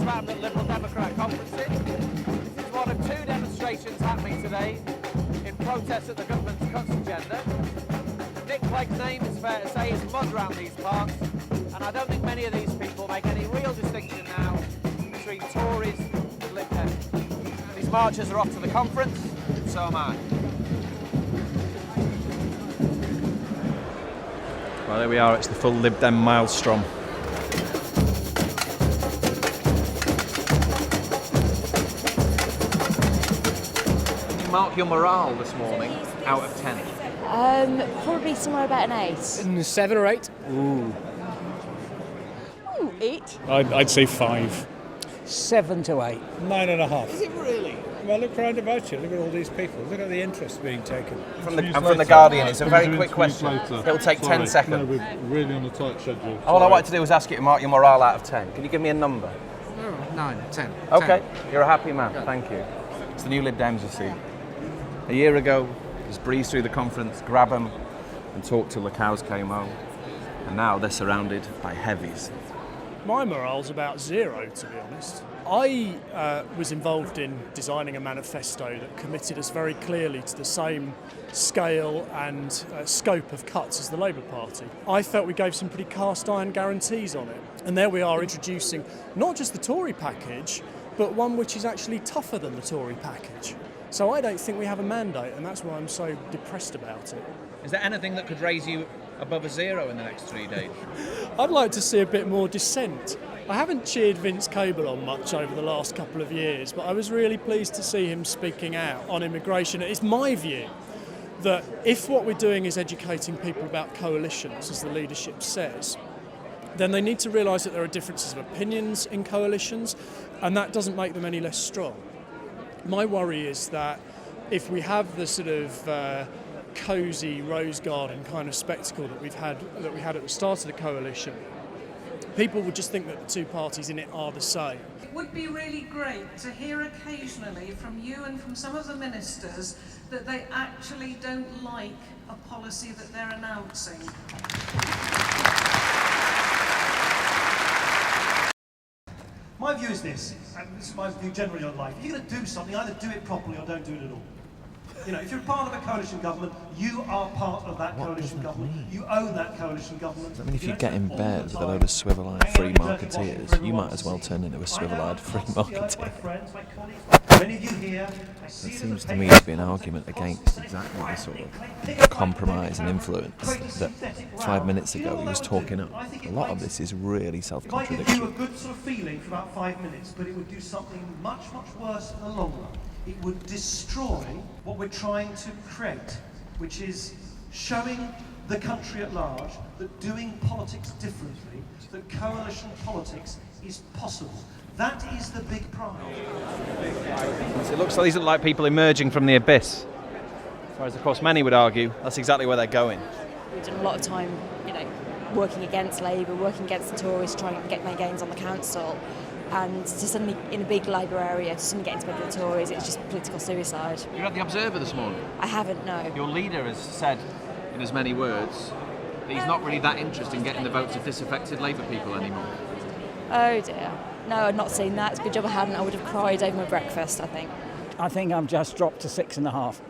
found at Liberal Democrat conferences. This is one of two demonstrations happening today in protest at the government's cuts agenda. Nick Clegg's name, it's fair to say, is mud around these parts, and I don't think many of these people make any real distinction now between Tories and Lib Dems. These marchers are off to the conference, and so am I. Well, there we are, it's the full Lib Dem maelstrom. Mark your morale this morning out of 10. Probably somewhere about an 8. 7 or 8. Ooh, 8. I'd say 5. 7 to 8. 9.5. Is it really? Well, look round about you. Look at all these people. Look at the interest being taken. From the Guardian, it's a very quick question. It'll take 10 seconds. No, we're really on a tight schedule. All I wanted to do was ask you to mark your morale out of 10. Can you give me a number? 9, 10. Okay, you're a happy man. Thank you. It's the new Lib Dems, you see. A year ago, just breezed through the conference, grab them, and talk till the cows came home. And now they're surrounded by heavies. My morale's about 0, to be honest. I was involved in designing a manifesto that committed us very clearly to the same scale and scope of cuts as the Labour Party. I felt we gave some pretty cast iron guarantees on it. And there we are introducing not just the Tory package, but one which is actually tougher than the Tory package. So I don't think we have a mandate, and that's why I'm so depressed about it. Is there anything that could raise you above a 0 in the next 3 days? I'd like to see a bit more dissent. I haven't cheered Vince Cable on much over the last couple of years, but I was really pleased to see him speaking out on immigration. It's my view that if what we're doing is educating people about coalitions, as the leadership says, then they need to realise that there are differences of opinions in coalitions, and that doesn't make them any less strong. My worry is that if we have the sort of cosy rose garden kind of spectacle that we had at the start of the coalition, people would just think that the two parties in it are the same. It would be really great to hear occasionally from you and from some of the ministers that they actually don't like a policy that they're announcing. My view is this, and this is my view generally on life. If you're going to do something, either do it properly or don't do it at all. You know, if you're part of a coalition government, you are part of that coalition government. You own that coalition government. I mean, if you get in bed with a load of swivel-eyed free marketeers, you might as well turn into a swivel-eyed free marketeer. That seems to me to be an argument against exactly the sort of compromise and influence that 5 minutes ago he was talking up. A lot of this is really self-contradictory. It might give you a good sort of feeling for about 5 minutes, but it would do something much, much worse in the long run. It would destroy what we're trying to create, which is showing the country at large that doing politics differently, that coalition politics is possible. That is the big prize. It looks like these look like people emerging from the abyss. Whereas, of course, many would argue that's exactly where they're going. We've done a lot of time, working against Labour, working against the Tories, trying to get my gains on the council. And to suddenly, in a big Labour area, to suddenly get into bed with the Tories, it's just political suicide. You read The Observer this morning? I haven't, no. Your leader has said, in as many words, that he's not really that interested in getting the votes of disaffected Labour people anymore. Oh dear. No, I'd not seen that. It's a good job I hadn't. I would have cried over my breakfast, I think. I think I'm just dropped to 6.5.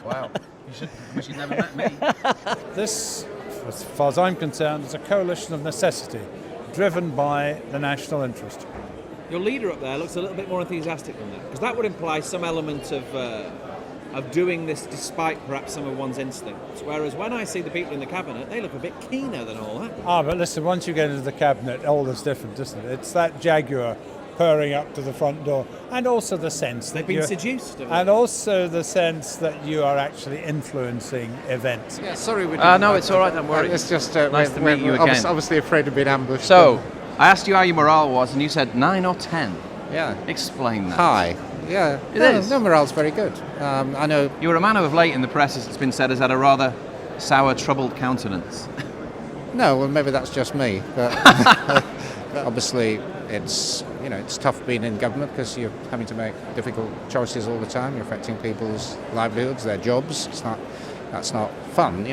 Wow. You wish you'd never met me. This, as far as I'm concerned, is a coalition of necessity, driven by the national interest. Your leader up there looks a little bit more enthusiastic than that, because that would imply some element of doing this despite perhaps some of one's instincts. Whereas when I see the people in the cabinet, they look a bit keener than all that. But listen, once you get into the cabinet, all is different, isn't it? It's that Jaguar purring up to the front door, and also the sense that they've been seduced. And also the sense that you are actually influencing events. Yeah, sorry we no, it's all right, don't worry. It's just nice to meet you again. Obviously afraid of being ambushed. So, I asked you how your morale was, and you said 9 or 10. Yeah. Explain that. High. Yeah. It is. No, morale's very good. I know. You're a man who of late in the press, as it's been said, has had a rather sour, troubled countenance. No, well, maybe that's just me. But obviously, it's tough being in government because you're having to make difficult choices all the time. You're affecting people's livelihoods, their jobs. It's not That's not fun,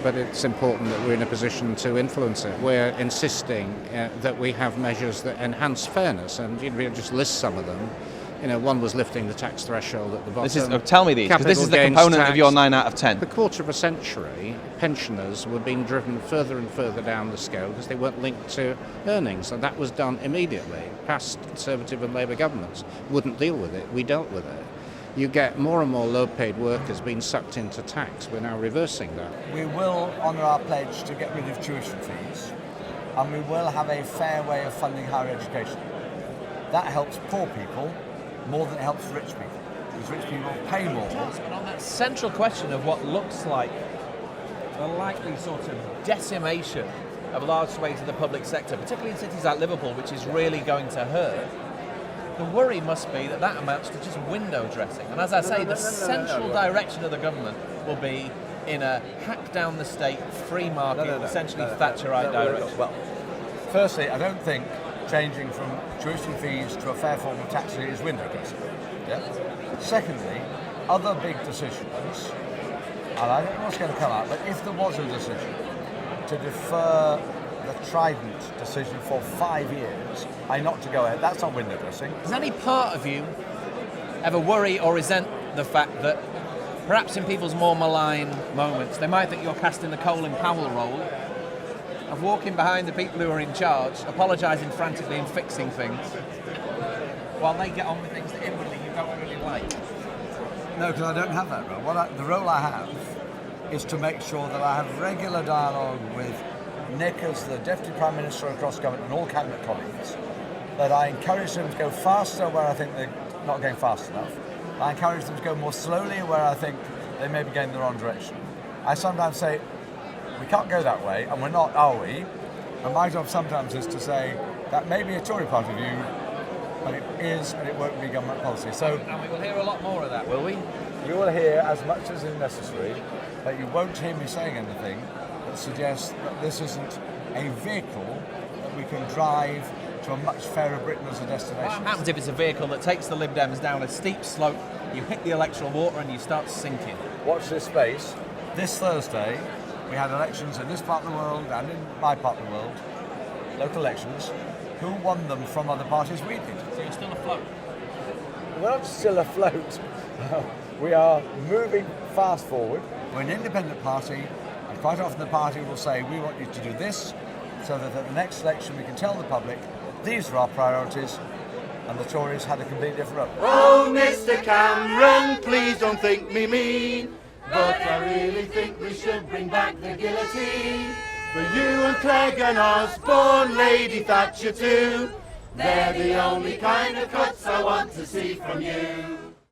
but it's important that we're in a position to influence it. We're insisting that we have measures that enhance fairness, and we'll just list some of them. One was lifting the tax threshold at the bottom. Tell me these, because this is the component of your 9 out of 10. For a quarter of a century, pensioners were being driven further and further down the scale because they weren't linked to earnings, and that was done immediately. Past Conservative and Labour governments wouldn't deal with it. We dealt with it. You get more and more low-paid workers being sucked into tax. We're now reversing that. We will honour our pledge to get rid of tuition fees, and we will have a fair way of funding higher education. That helps poor people more than it helps rich people, because rich people pay more. But on that central question of what looks like a likely sort of decimation of large swathes of the public sector, particularly in cities like Liverpool, which is really going to hurt, the worry must be that that amounts to just window dressing. And as I say, the central direction of the government will be in a hack down the state, free market, essentially Thatcherite direction. Well, firstly, I don't think changing from tuition fees to a fair form of tax is window dressing. Yeah? Secondly, other big decisions, and I don't know what's going to come out, but if there was a decision to defer the Trident decision for 5 years, not to go ahead, that's not window dressing. Does any part of you ever worry or resent the fact that perhaps in people's more malign moments, they might think you're casting the Colin Powell role of walking behind the people who are in charge, apologising frantically and fixing things, while they get on with things that inwardly you don't really like? No, because I don't have that role. The role I have is to make sure that I have regular dialogue with Nick as the Deputy Prime Minister across government and all Cabinet colleagues, that I encourage them to go faster where I think they're not going fast enough. I encourage them to go more slowly where I think they may be going the wrong direction. I sometimes say, we can't go that way, and we're not, are we? And my job sometimes is to say, that may be a Tory party view, but it is, and it won't be government policy. So, and we will hear a lot more of that, will we? You will hear as much as is necessary, but you won't hear me saying anything that suggests that this isn't a vehicle that we can drive to a much fairer Britain as a destination. What happens if it's a vehicle that takes the Lib Dems down a steep slope, you hit the electoral water and you start sinking? Watch this space. This Thursday, we had elections in this part of the world and in my part of the world, local elections. Who won them from other parties? We did. So you're still afloat? We're not still afloat. We are moving fast forward. We're an independent party, and quite often the party will say, we want you to do this, so that at the next election we can tell the public, these are our priorities, and the Tories had a completely different road. Oh, Mr. Cameron, please don't think me mean, but I really think we should bring back the guillotine. For you and Clegg and Osborne, Lady Thatcher too, they're the only kind of cuts I want to see from you.